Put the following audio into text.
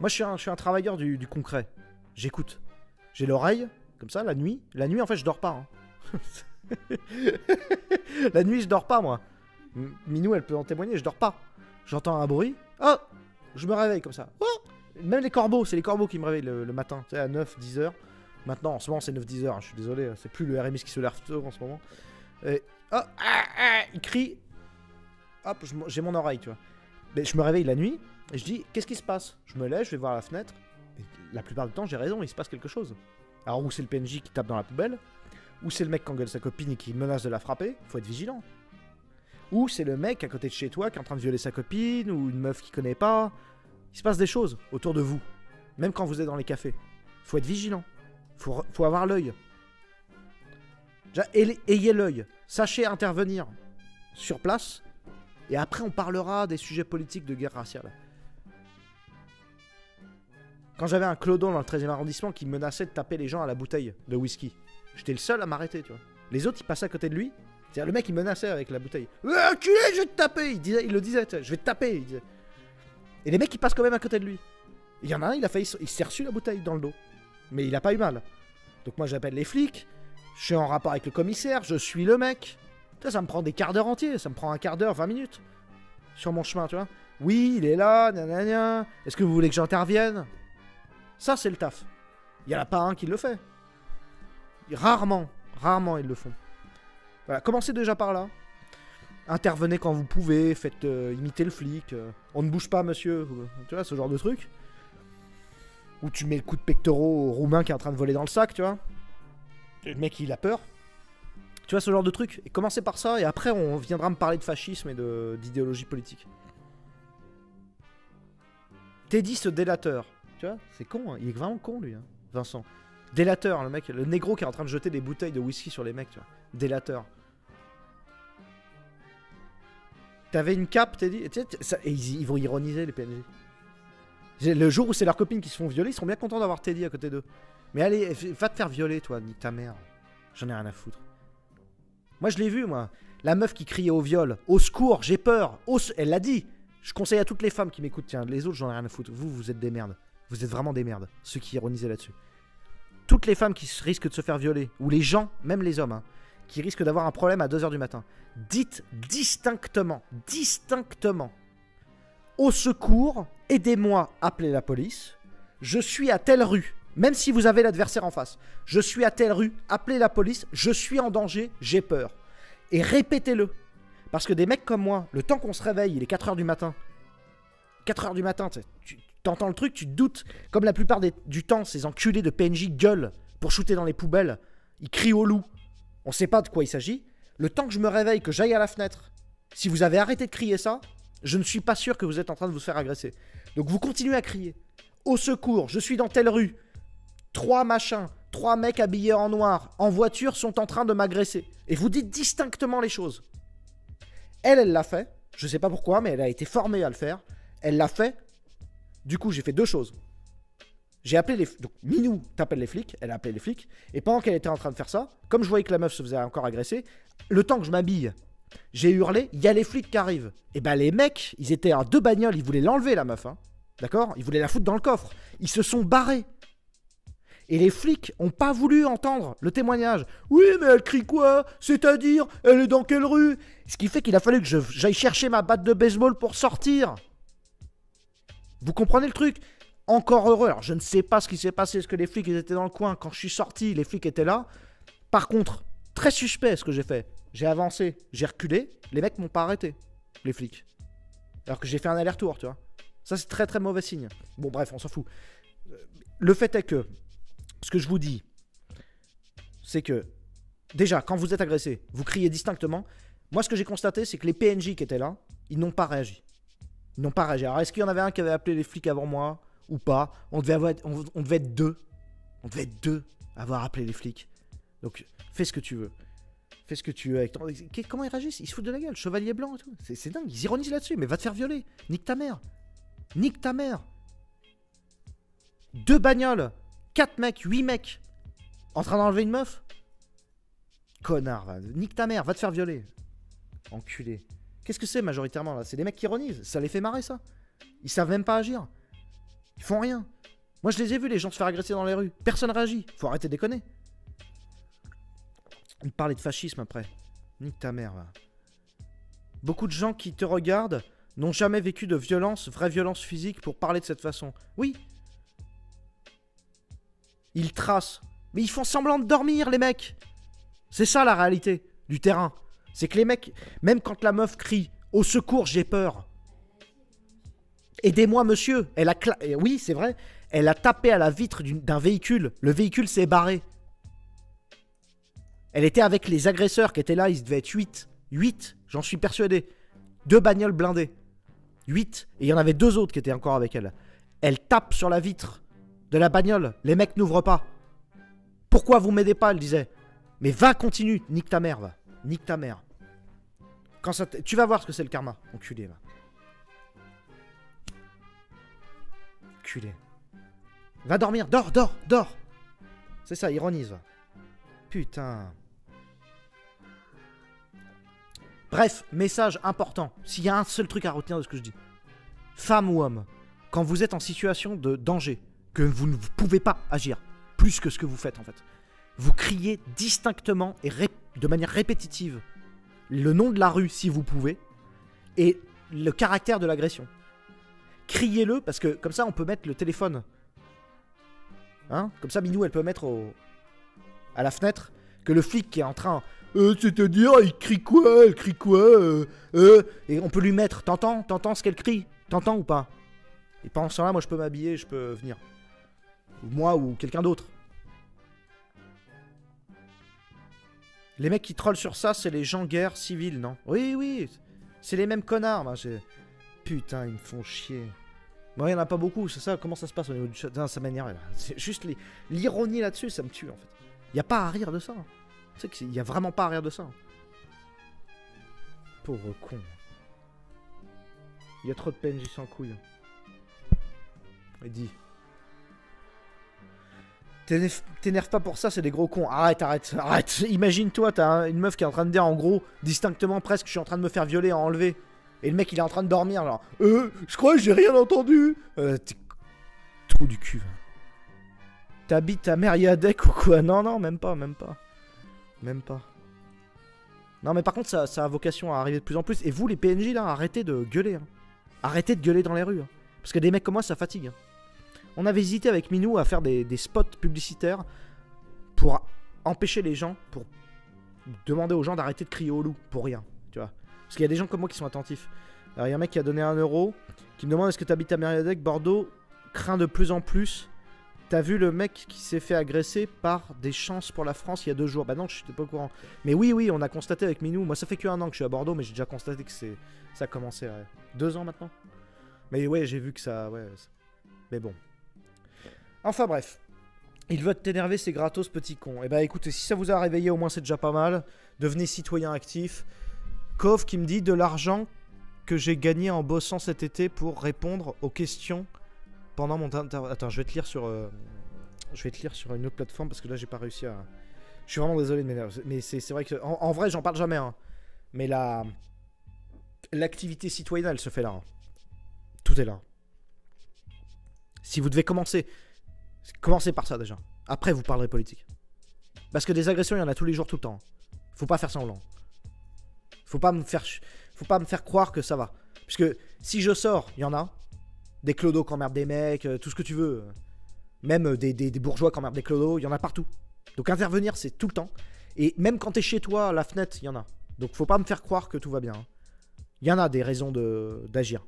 Moi, je suis un travailleur du concret. J'écoute. J'ai l'oreille, comme ça, la nuit. La nuit, en fait, je dors pas. Hein. La nuit, je dors pas, moi. Minou, elle peut en témoigner, je dors pas. J'entends un bruit. Oh, je me réveille comme ça. Oh, même les corbeaux, c'est les corbeaux qui me réveillent le matin. Tu sais, à 9, 10 heures. Maintenant, en ce moment, c'est 9, 10 heures. Je suis désolé, c'est plus le RMS qui se lève tôt en ce moment. Et, oh, il crie. Hop, j'ai mon oreille, tu vois. Mais je me réveille la nuit et je dis, qu'est-ce qui se passe? Je me lève, je vais voir la fenêtre. Et la plupart du temps, j'ai raison, il se passe quelque chose. Alors, ou c'est le PNJ qui tape dans la poubelle, ou c'est le mec qui engueule sa copine et qui menace de la frapper. Faut être vigilant. Ou c'est le mec à côté de chez toi qui est en train de violer sa copine, ou une meuf qu'il connaît pas. Il se passe des choses autour de vous. Même quand vous êtes dans les cafés. Faut être vigilant. Faut avoir l'œil. Ayez l'œil. Sachez intervenir sur place. Et après, on parlera des sujets politiques de guerre raciale. Quand j'avais un clodo dans le 13e arrondissement qui menaçait de taper les gens à la bouteille de whisky, j'étais le seul à m'arrêter, tu vois. Les autres, ils passaient à côté de lui. C'est-à-dire, le mec, il menaçait avec la bouteille. Enculé, je vais te taper! Il le disait, je vais te taper. Il disait. Et les mecs, ils passent quand même à côté de lui. Il y en a un, il s'est reçu la bouteille dans le dos. Mais il a pas eu mal. Donc moi, j'appelle les flics. Je suis en rapport avec le commissaire. Je suis le mec. Ça me prend des quarts d'heure entiers. Ça me prend un quart d'heure, 20 minutes. Sur mon chemin, tu vois. Oui, il est là, nanana. Est-ce que vous voulez que j'intervienne? Ça, c'est le taf. Il n'y en a pas un qui le fait. Rarement ils le font. Voilà, commencez déjà par là. Intervenez quand vous pouvez, faites imiter le flic. On ne bouge pas, monsieur. Tu vois, ce genre de truc. Ou tu mets le coup de pectoraux au roumain qui est en train de voler dans le sac, tu vois. Le mec, il a peur. Tu vois, ce genre de truc. Et commencez par ça, et après, on viendra me parler de fascisme et d'idéologie politique. Teddy, ce délateur. Tu vois, c'est con, hein. Il est vraiment con, lui, hein, Vincent. Délateur, le mec, le négro qui est en train de jeter des bouteilles de whisky sur les mecs, tu vois. Délateur. T'avais une cape, Teddy, et ils vont ironiser, les PNJ. Le jour où c'est leurs copines qui se font violer, ils seront bien contents d'avoir Teddy à côté d'eux. Mais allez, va te faire violer, toi, nique ta mère. J'en ai rien à foutre. Moi, je l'ai vu, moi. La meuf qui criait au viol. Au secours, j'ai peur. Elle l'a dit. Je conseille à toutes les femmes qui m'écoutent. Tiens, les autres, j'en ai rien à foutre. Vous êtes des merdes. Vous êtes vraiment des merdes. Ceux qui ironisaient là-dessus. Toutes les femmes qui risquent de se faire violer, ou les gens, même les hommes, hein, qui risquent d'avoir un problème à 2 h du matin, dites distinctement, au secours, aidez-moi, appelez la police, je suis à telle rue, même si vous avez l'adversaire en face, je suis à telle rue, appelez la police, je suis en danger, j'ai peur. Et répétez-le. Parce que des mecs comme moi, le temps qu'on se réveille, il est 4 h du matin. 4 h du matin, tu t'entends le truc, tu te doutes. Comme la plupart du temps, ces enculés de PNJ gueulent pour shooter dans les poubelles. Ils crient au loup. On sait pas de quoi il s'agit. Le temps que je me réveille, que j'aille à la fenêtre, si vous avez arrêté de crier ça, je ne suis pas sûr que vous êtes en train de vous faire agresser. Donc vous continuez à crier. Au secours, je suis dans telle rue. 3 mecs habillés en noir, en voiture, sont en train de m'agresser. Et vous dites distinctement les choses. Elle l'a fait. Je sais pas pourquoi, mais elle a été formée à le faire. Elle l'a fait. Du coup, j'ai fait 2 choses. J'ai appelé les flics. Donc, Minou t'appelle les flics. Elle a appelé les flics. Et pendant qu'elle était en train de faire ça, comme je voyais que la meuf se faisait encore agresser, le temps que je m'habille, j'ai hurlé, il y a les flics qui arrivent. Et ben les mecs, ils étaient à 2 bagnoles, ils voulaient l'enlever la meuf. Hein. D'accord? Ils voulaient la foutre dans le coffre. Ils se sont barrés. Et les flics ont pas voulu entendre le témoignage. Oui, mais elle crie quoi? C'est-à-dire, elle est dans quelle rue? Ce qui fait qu'il a fallu que j'aille chercher ma batte de baseball pour sortir. Vous comprenez le truc? Encore heureux. Alors, je ne sais pas ce qui s'est passé. Est-ce que les flics ils étaient dans le coin? Quand je suis sorti, les flics étaient là. Par contre, très suspect ce que j'ai fait. J'ai avancé, j'ai reculé. Les mecs m'ont pas arrêté, les flics. Alors que j'ai fait un aller-retour, tu vois. Ça, c'est très très mauvais signe. Bon, bref, on s'en fout. Le fait est que, ce que je vous dis, c'est que, déjà, quand vous êtes agressé, vous criez distinctement. Moi, ce que j'ai constaté, c'est que les PNJ qui étaient là, ils n'ont pas réagi. Ils n'ont pas réagi. Alors, est-ce qu'il y en avait un qui avait appelé les flics avant moi ou pas? On devait être 2. On devait être 2 à avoir appelé les flics. Donc, fais ce que tu veux. Fais ce que tu veux avec ton... Comment ils réagissent? Ils se foutent de la gueule. Chevalier blanc et tout. C'est dingue. Ils ironisent là-dessus. Mais va te faire violer. Nique ta mère. Nique ta mère. 2 bagnoles. 4 mecs. 8 mecs. En train d'enlever une meuf. Connard. Va. Nique ta mère. Va te faire violer. Enculé. Qu'est-ce que c'est majoritairement là? C'est des mecs qui ironisent. Ça les fait marrer ça. Ils savent même pas agir. Ils font rien. Moi, je les ai vus, les gens se faire agresser dans les rues. Personne réagit. Faut arrêter de déconner. On parlait de fascisme après. Nique ta mère, va. Beaucoup de gens qui te regardent n'ont jamais vécu de violence, vraie violence physique pour parler de cette façon. Oui. Ils tracent. Mais ils font semblant de dormir, les mecs. C'est ça la réalité du terrain. C'est que les mecs, même quand la meuf crie « Au secours, j'ai peur !» Aidez-moi, monsieur. Elle a oui, c'est vrai. Elle a tapé à la vitre d'un véhicule. Le véhicule s'est barré. Elle était avec les agresseurs qui étaient là. Ils devaient être 8. 8, j'en suis persuadé. 2 bagnoles blindées. 8. Et il y en avait 2 autres qui étaient encore avec elle. Elle tape sur la vitre de la bagnole. Les mecs n'ouvrent pas. Pourquoi vous m'aidez pas, elle disait. Mais va, continue. Nique ta mère, va. Nique ta mère. Quand ça tu vas voir ce que c'est le karma. Enculé, va. Enculé. Va dormir. Dors, dors, dors. C'est ça, ironise, va. Putain. Bref, message important. S'il y a un seul truc à retenir de ce que je dis. Femme ou homme, quand vous êtes en situation de danger, que vous ne pouvez pas agir plus que ce que vous faites en fait, vous criez distinctement et de manière répétitive le nom de la rue si vous pouvez et le caractère de l'agression. Criez-le parce que comme ça on peut mettre le téléphone. Hein, comme ça Minou elle peut mettre à la fenêtre que le flic qui est en train... c'est-à-dire, il crie quoi? Elle crie quoi? Et on peut lui mettre, t'entends ce qu'elle crie? T'entends ou pas? Et pendant ce temps-là, moi je peux m'habiller, je peux venir. Ou moi ou quelqu'un d'autre. Les mecs qui trollent sur ça, c'est les gens guerre civile, non? Oui, oui, c'est les mêmes connards. Moi, putain, ils me font chier. Bon, il n'y en a pas beaucoup, c'est ça? Comment ça se passe au niveau du chat? Non, ça m'énerve. C'est juste l'ironie là-dessus, ça me tue en fait. Il n'y a pas à rire de ça. Tu sais qu'il n'y a vraiment pas à rire de ça. Pauvre con. Il y a trop de PNJ sans couilles. Il dit. T'énerve pas pour ça, c'est des gros cons. Arrête, arrête, arrête. Imagine-toi, t'as une meuf qui est en train de dire en gros, distinctement presque, je suis en train de me faire violer, à enlever. Et le mec il est en train de dormir, genre. Je crois que j'ai rien entendu. T'es trou du cul. T'habites ta mère Yadek ou quoi? Non, non, même pas, même pas. Même pas. Non, mais par contre, ça a vocation à arriver de plus en plus. Et vous, les PNJ, là, arrêtez de gueuler. Hein. Arrêtez de gueuler dans les rues. Hein. Parce que des mecs comme moi, ça fatigue. Hein. On avait hésité avec Minou à faire des spots publicitaires pour empêcher les gens, pour demander aux gens d'arrêter de crier au loup pour rien. Tu vois. Parce qu'il y a des gens comme moi qui sont attentifs. Alors, il y a un mec qui a donné 1 €, qui me demande est-ce que t'habites à Mériadec? Bordeaux craint de plus en plus. T'as vu le mec qui s'est fait agresser par des chances pour la France il y a 2 jours? Bah non, je n'étais pas au courant. Mais oui, oui, on a constaté avec Minou. Moi, ça fait que 1 an que je suis à Bordeaux, mais j'ai déjà constaté que ça a commencé à 2 ans maintenant. Mais ouais, j'ai vu que ça... Ouais, mais bon. Enfin bref. Il veut t'énerver, c'est gratos, petit con. Eh bah écoutez, si ça vous a réveillé, au moins c'est déjà pas mal. Devenez citoyen actif. Kov qui me dit de l'argent que j'ai gagné en bossant cet été pour répondre aux questions... Pendant mon Attends, je vais te lire sur une autre plateforme parce que là j'ai pas réussi à... Je suis vraiment désolé de m'énerver. Mais c'est vrai que... En vrai j'en parle jamais. Hein. Mais l'activité citoyenne elle se fait là. Hein. Tout est là. Si vous devez commencez par ça déjà. Après vous parlerez politique. Parce que des agressions il y en a tous les jours tout le temps. Faut pas faire semblant. Faut pas me faire croire que ça va. Parce que si je sors, il y en a. Des clodos qui emmerdent des mecs, tout ce que tu veux. Même des bourgeois qui emmerdent des clodos, il y en a partout. Donc intervenir, c'est tout le temps. Et même quand t'es chez toi, à la fenêtre, il y en a. Donc faut pas me faire croire que tout va bien. Il y en a des raisons d'agir.